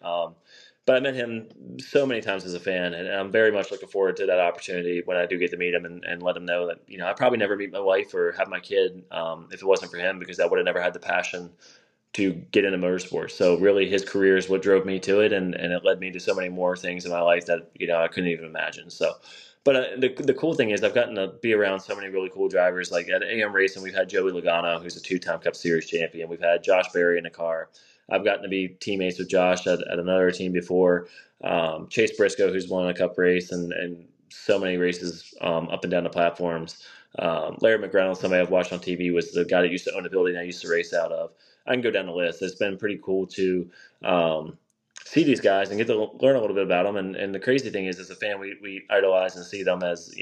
But I met him so many times as a fan, and I'm very much looking forward to that opportunity when I do get to meet him and let him know that, I probably never meet my wife or have my kid if it wasn't for him, because I would have never had the passion to get into motorsports. So really his career is what drove me to it, and it led me to so many more things in my life that, I couldn't even imagine. So, but the cool thing is I've gotten to be around so many really cool drivers. Like at AM Racing, we've had Joey Logano, who's a 2-time Cup Series champion. We've had Josh Berry in the car. I've gotten to be teammates with Josh at another team before. Chase Briscoe, who's won a Cup race and so many races up and down the platforms. Larry McGreynolds, somebody I've watched on TV, was the guy that used to own the building I used to race out of. I can go down the list. It's been pretty cool to see these guys and get to learn a little bit about them. And the crazy thing is, as a fan, we idolize and see them as,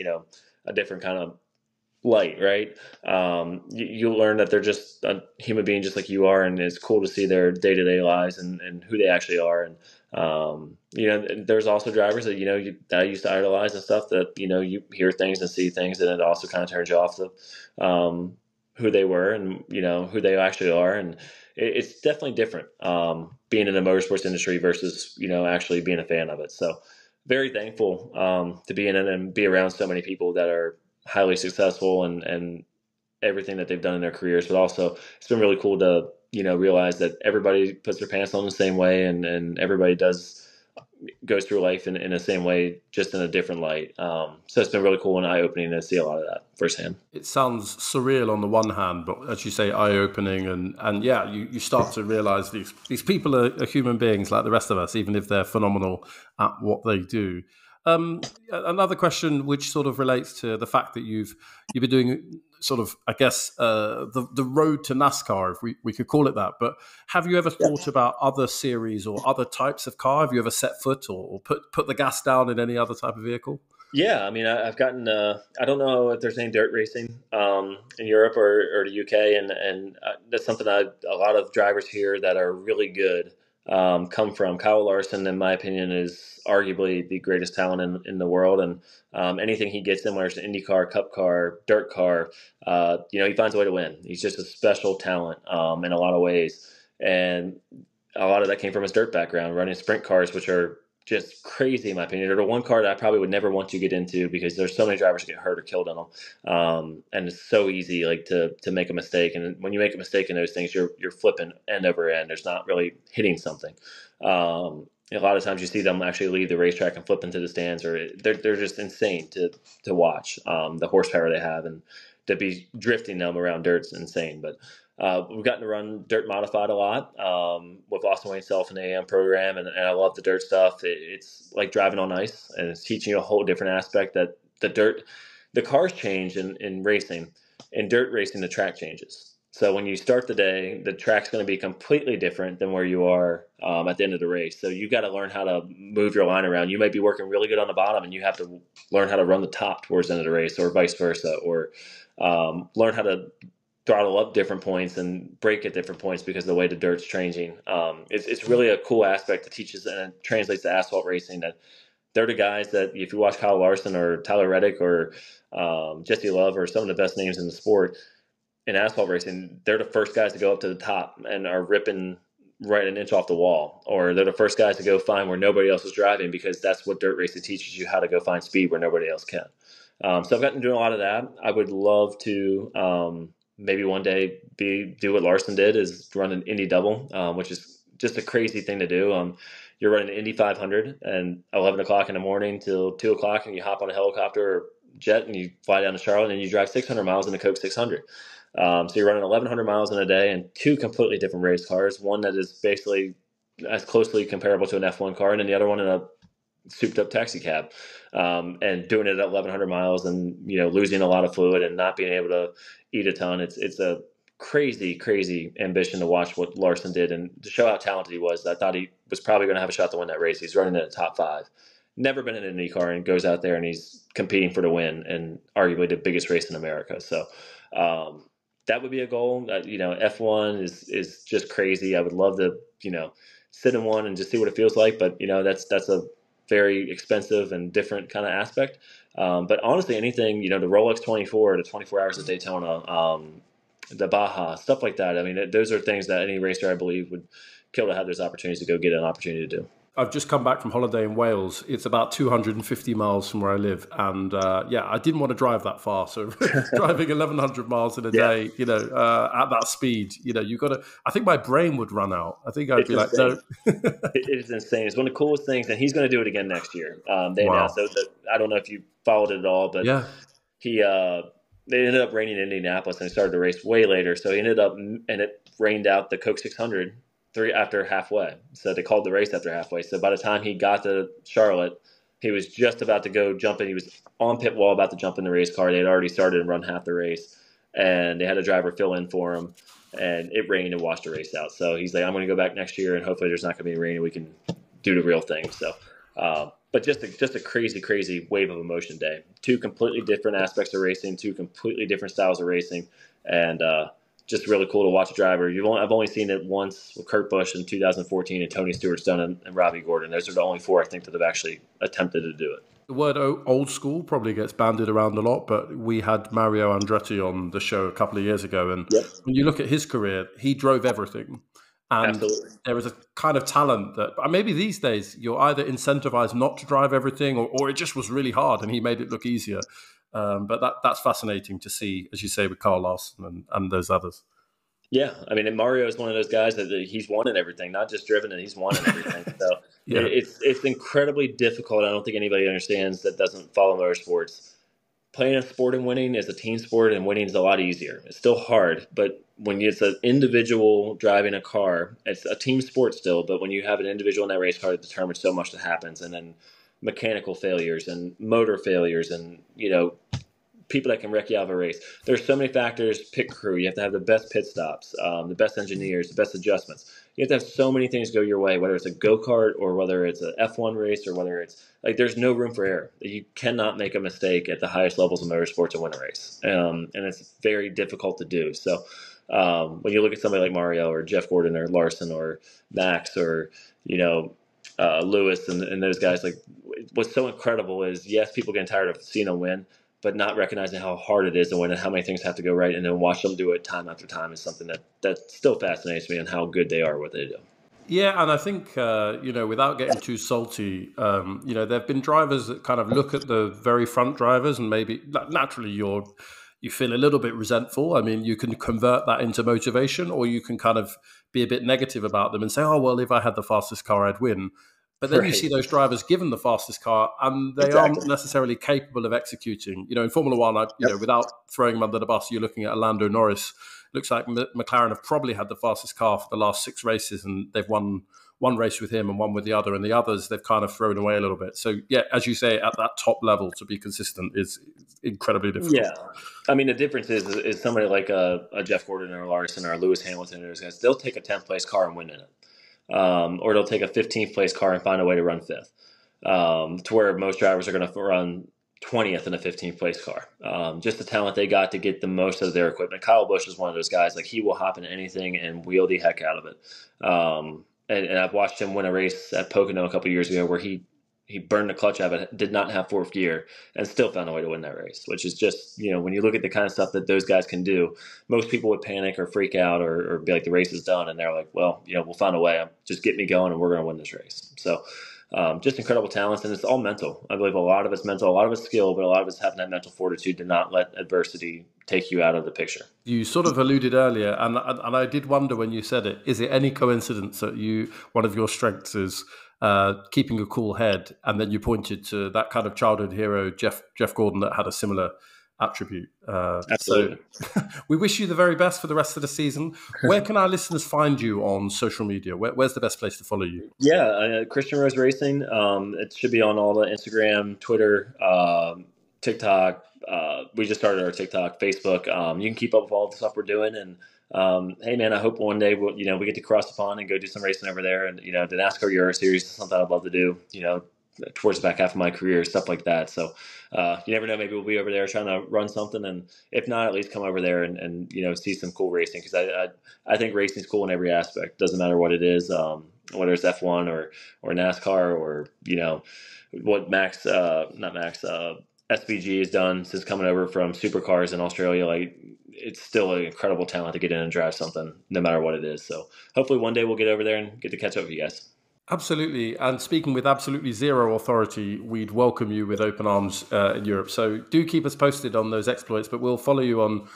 a different kind of light, right? You learn that they're just a human being just like you are, and it's cool to see their day to day lives and who they actually are. And there's also drivers that that I used to idolize and stuff that you hear things and see things, and it also kind of turns you off to who they were and who they actually are. And it's definitely different being in the motorsports industry versus actually being a fan of it. So very thankful to be in it and be around so many people that are highly successful and everything that they've done in their careers. But also it's been really cool to realize that everybody puts their pants on the same way, and everybody goes through life in the same way, just in a different light. So it's been really cool and eye-opening to see a lot of that firsthand. It sounds surreal on the one hand, but as you say, eye-opening, and yeah, you start to realize these people are human beings like the rest of us, even if they're phenomenal at what they do. Another question which sort of relates to the fact that you've been doing sort of, I guess, the road to NASCAR, if we could call it that. But have you ever thought about other series or other types of car? Have you ever set foot or put the gas down in any other type of vehicle? Yeah, I mean, I've gotten. I don't know if there's any dirt racing in Europe or the UK, and that's something a lot of drivers here that are really good come from. Kyle Larson, in my opinion, is arguably the greatest talent in the world, and anything he gets in, whether it's an IndyCar, Cup car, dirt car, he finds a way to win. He's just a special talent in a lot of ways, and a lot of that came from his dirt background, running sprint cars, which are just crazy in my opinion. They're the one car that I probably would never want to get into because there's so many drivers that get hurt or killed in them, and it's so easy like to make a mistake. And when you make a mistake in those things, you're flipping end over end. There's not really hitting something. A lot of times you see them actually leave the racetrack and flip into the stands, or they're just insane to watch. The horsepower they have and to be drifting them around dirt's insane. But we've gotten to run dirt modified a lot with Austin Wayne Self and the AM program, and I love the dirt stuff. It's like driving on ice, and it's teaching you a whole different aspect that the cars change in racing. In dirt racing, the track changes. So when you start the day, the track's going to be completely different than where you are at the end of the race. So you got to learn how to move your line around. You might be working really good on the bottom, and you have to learn how to run the top towards the end of the race, or vice versa, or learn how to throttle up different points and brake at different points because of the way the dirt's changing. It's really a cool aspect that teaches and translates to asphalt racing. That they're the guys that if you watch Kyle Larson or Tyler Reddick or Jesse Love or some of the best names in the sport in asphalt racing, they're the first guys to go up to the top and are ripping right an inch off the wall, or they're the first guys to go find where nobody else is driving, because that's what dirt racing teaches you, how to go find speed where nobody else can. So I've gotten to do a lot of that. I would love to maybe one day do what Larson did, is run an Indy double, which is just a crazy thing to do. You're running an Indy 500 and 11 o'clock in the morning till 2 o'clock, and you hop on a helicopter or jet and you fly down to Charlotte and you drive 600 miles in a Coke 600. So you're running 1,100 miles in a day in two completely different race cars, one that is basically as closely comparable to an F1 car, and then the other one in a souped up taxi cab, and doing it at 1,100 miles and losing a lot of fluid and not being able to eat a ton. It's a crazy ambition to watch what Larson did and to show how talented he was. I thought he was probably going to have a shot to win that race. He's running in the top 5, never been in an Indy car, and goes out there and he's competing for the win and arguably the biggest race in America. So that would be a goal. F1 is just crazy. I would love to sit in one and just see what it feels like, but that's a very expensive and different kind of aspect. But honestly, anything, the Rolex 24, the 24 Hours of Daytona, the Baja, stuff like that. I mean, those are things that any racer, I believe, would kill to have those opportunities to go get an opportunity to do. I've just come back from holiday in Wales. It's about 250 miles from where I live. And I didn't want to drive that far. So driving 1,100 miles in a day, at that speed, you got to, I think my brain would run out. I think I'd be like, no. It is insane. It's one of the coolest things. And he's going to do it again next year. They announced that. I don't know if you followed it at all, but they ended up raining in Indianapolis and started the race way later. So he ended up, and it rained out the Coke 600 after halfway. So they called the race after halfway. So by the time he got to Charlotte, he was just about to go jump in. He was on pit wall about to jump in the race car. They had already started and run half the race, and they had a driver fill in for him, and it rained and washed the race out. So he's like, I'm going to go back next year, and hopefully there's not going to be rain and we can do the real thing. So but just a crazy, crazy wave of emotion day. Two completely different aspects of racing, two completely different styles of racing, and just really cool to watch a driver. I've only seen it once with Kurt Busch in 2014 and Tony Stewart's done and Robbie Gordon. Those are the only four I think that have actually attempted to do it. The word old school probably gets bandied around a lot, but we had Mario Andretti on the show a couple of years ago. And Yep. when you look at his career, he drove everything. And Absolutely. there was a kind of talent that maybe these days you're either incentivized not to drive everything or it just was really hard and he made it look easier. But that's fascinating to see, as you say, with Carl Larson and those others. Yeah, I mean, and Mario is one of those guys that he's won in everything, not just driven, and he's won in everything. So Yeah. it's incredibly difficult. I don't think anybody understands that doesn't follow motorsports. Playing a sport and winning is a team sport, and winning is a lot easier. It's still hard, but when it's an individual driving a car, it's a team sport still. But when you have an individual in that race car that determines so much that happens, and then mechanical failures and motor failures, and people that can wreck you out of a race. There's so many factors. Pit crew. You have to have the best pit stops, the best engineers, the best adjustments. You have to have so many things go your way, whether it's a go-kart or whether it's an F1 race or whether it's there's no room for error. You cannot make a mistake at the highest levels of motorsport to win a race. And it's very difficult to do. So when you look at somebody like Mario or Jeff Gordon or Larson or Max or, Lewis and those guys, what's so incredible is, yes, people get tired of seeing them win, but not recognizing how hard it is to win and how many things have to go right, and then watch them do it time after time is something that still fascinates me, and how good they are at what they do. Yeah, and I think, without getting too salty, there have been drivers that kind of look at the very front drivers and maybe naturally you feel a little bit resentful. I mean, you can convert that into motivation, or you can kind of be a bit negative about them and say, oh, well, if I had the fastest car, I'd win. But then you see those drivers given the fastest car and they aren't necessarily capable of executing. In Formula One, without throwing them under the bus, you're looking at Lando Norris. Looks like McLaren have probably had the fastest car for the last 6 races, and they've won one race with him and one with the other, and the others they've kind of thrown away a little bit. So, yeah, as you say, at that top level, to be consistent is incredibly difficult. Yeah. I mean, the difference is somebody like a Jeff Gordon or Larson or Lewis Hamilton or those guys, they'll take a 10th place car and win in it. Or they'll take a 15th place car and find a way to run 5th, to where most drivers are going to run 20th in a 15th place car. Just the talent they got to get the most out of their equipment. Kyle Busch is one of those guys. He will hop into anything and wheel the heck out of it. And I've watched him win a race at Pocono a couple of years ago where he burned the clutch out of it, did not have 4th gear, and still found a way to win that race, which is just, when you look at the kind of stuff that those guys can do, most people would panic or freak out or be like, the race is done. And they're like, well, we'll find a way. Just get me going and we're going to win this race. So just incredible talents. And it's all mental. I believe a lot of it's mental, a lot of it's skill, but a lot of it's having that mental fortitude to not let adversity take you out of the picture. You sort of alluded earlier, and I did wonder when you said it, is it any coincidence that one of your strengths is keeping a cool head, and then you pointed to that kind of childhood hero, Jeff Gordon, that had a similar attribute. Absolutely. So we wish you the very best for the rest of the season. Where can our listeners find you on social media? Where's the best place to follow you? Yeah, Christian Rose Racing. It should be on all the Instagram, Twitter, TikTok. We just started our TikTok, Facebook. You can keep up with all the stuff we're doing. And hey, man, I hope one day we get to cross the pond and go do some racing over there. And the NASCAR Euro Series is something I'd love to do. Towards the back half of my career, stuff like that. So you never know. Maybe we'll be over there trying to run something, and if not, at least come over there and see some cool racing, because I think racing is cool in every aspect. Doesn't matter what it is, whether it's F1 or NASCAR or what SVG has done since coming over from supercars in Australia. It's still an incredible talent to get in and drive something, no matter what it is. So hopefully one day we'll get over there and get to catch up with you guys. Absolutely. And speaking with absolutely zero authority, we'd welcome you with open arms in Europe. So do keep us posted on those exploits, but we'll follow you on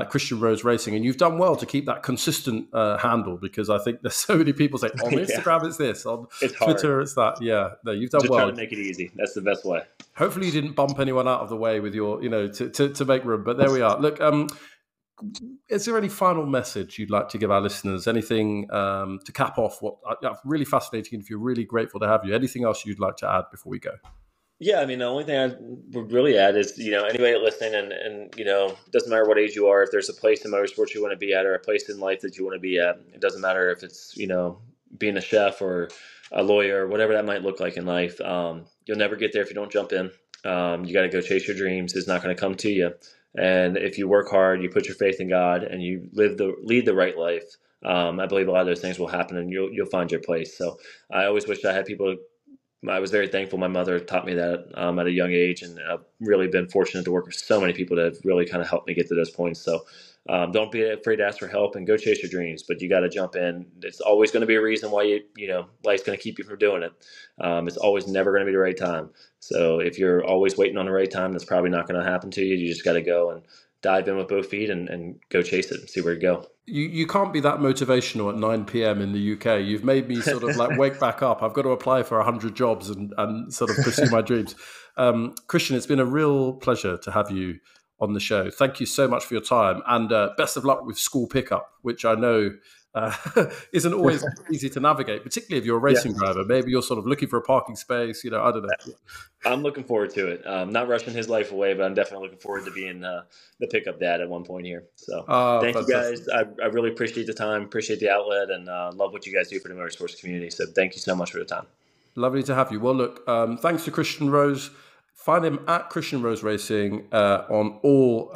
Christian Rose Racing. And you've done well to keep that consistent handle, because I think there's so many people saying, on Instagram it's this, on Twitter it's that. Yeah, no, you've done well. Just trying to make it easy. That's the best way. Hopefully you didn't bump anyone out of the way with your, to make room. But there we are. Look, is there any final message you'd like to give our listeners? Anything to cap off what really fascinating interview, really grateful to have you. Anything else you'd like to add before we go? Yeah, I mean, the only thing I would really add is, anybody listening and it doesn't matter what age you are, if there's a place in motorsports you want to be at or a place in life that you want to be at, it doesn't matter if it's, being a chef or a lawyer, whatever that might look like in life. you'll never get there if you don't jump in. You got to go chase your dreams. It's not going to come to you. And if you work hard, you put your faith in God, and you lead the right life, I believe a lot of those things will happen, and you'll find your place. So I always wish I had people. I was very thankful my mother taught me that at a young age, and I've really been fortunate to work with so many people that have really kind of helped me get to those points. So don't be afraid to ask for help and go chase your dreams, but you got to jump in. It's always going to be a reason why life's going to keep you from doing it. It's always never going to be the right time. So if you're always waiting on the right time, that's probably not going to happen to you. You just got to go and dive in with both feet and go chase it and see where you go. You can't be that motivational at 9 p.m. in the UK. You've made me sort of like wake back up. I've got to apply for 100 jobs and sort of pursue my dreams. Christian, it's been a real pleasure to have you on the show. Thank you so much for your time, and best of luck with school pickup, which I know isn't always easy to navigate, particularly if you're a racing driver. Maybe you're sort of looking for a parking space, I don't know. I'm looking forward to it. Not rushing his life away, but I'm definitely looking forward to being the pickup dad at one point here. So thank fantastic. You guys. I really appreciate the time, appreciate the outlet, and love what you guys do for the motorsports community. So thank you so much for the time. Lovely to have you. Well, look, thanks to Christian Rose. Find him at Christian Rose Racing on all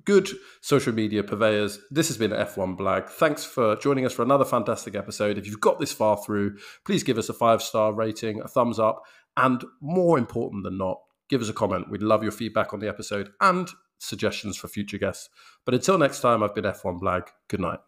good social media purveyors. This has been F1 Blag. Thanks for joining us for another fantastic episode. If you've got this far through, please give us a 5-star rating, a thumbs up, and more important than not, give us a comment. We'd love your feedback on the episode and suggestions for future guests. But until next time, I've been F1 Blag. Good night.